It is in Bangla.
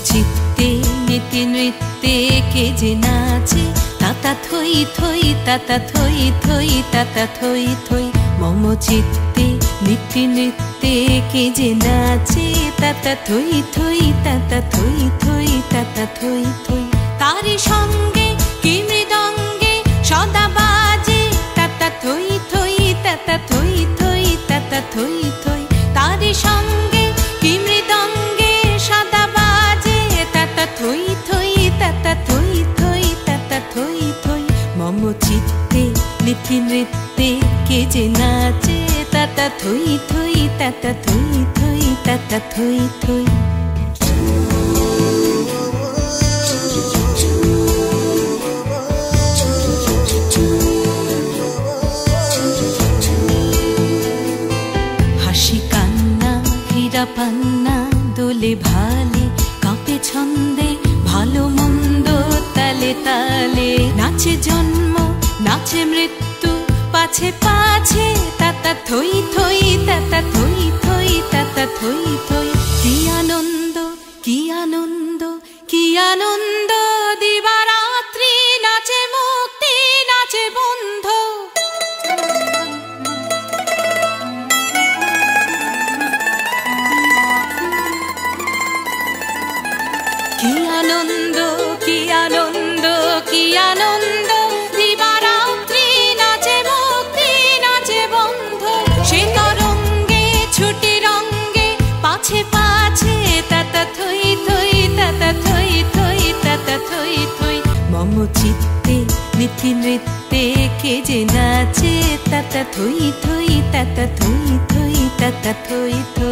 চিত্তে নীতি নৃত্যে কে যে নাচে, তাতা থই থই তাতা থই থই তাতা থই থই। মম চিত্তে নীতি নৃত্যে কে যে নাচে, তাতা থই থই তাতা থই থই তাতা থই থই। তারি সঙ্গে কি মৃদঙ্গে সদা বাজে, তাতা থই থই তাতা থই থই তাতা থই থই। তারি সঙ্গে কি মৃদঙ্গে সদা বাজে, তাতা থই থই তাতা থই থই তাতা থই থই। মম চিত্তে নীতি নৃত্যে কে যে নাচে, তাতা থই থই তাতা থই থই তাতা থই থই। হাসি কান্না হীরা পান্না দোলে ভালে, কাঁপে ছন্দে ভালো মন্দ তালে তালে। নাচে জন্ম নাচে মৃত্যু পাছে পাছে, তাতা থই থই তাতা থই থই তাতা থই থই। কি আনন্দ কি আনন্দ কি আনন্দ, দিবারাত্রি নাচে মুক্তি নাচে বন্ধ। কি আনন্দ কি আনন্দ কি আনন্দ, দিবারাত্রি নাচে মুক্তি নাচে বন্ধ। সে তরঙ্গে ছুটি রঙ্গে পাছে পাছে, তাতা থই থই তাতা থই থই তাতা থই থই। মম চিত্তে নীতি নৃত্যে কে যে নাচে, তাতা থই থই তাতা থই থই তাতা থই থই।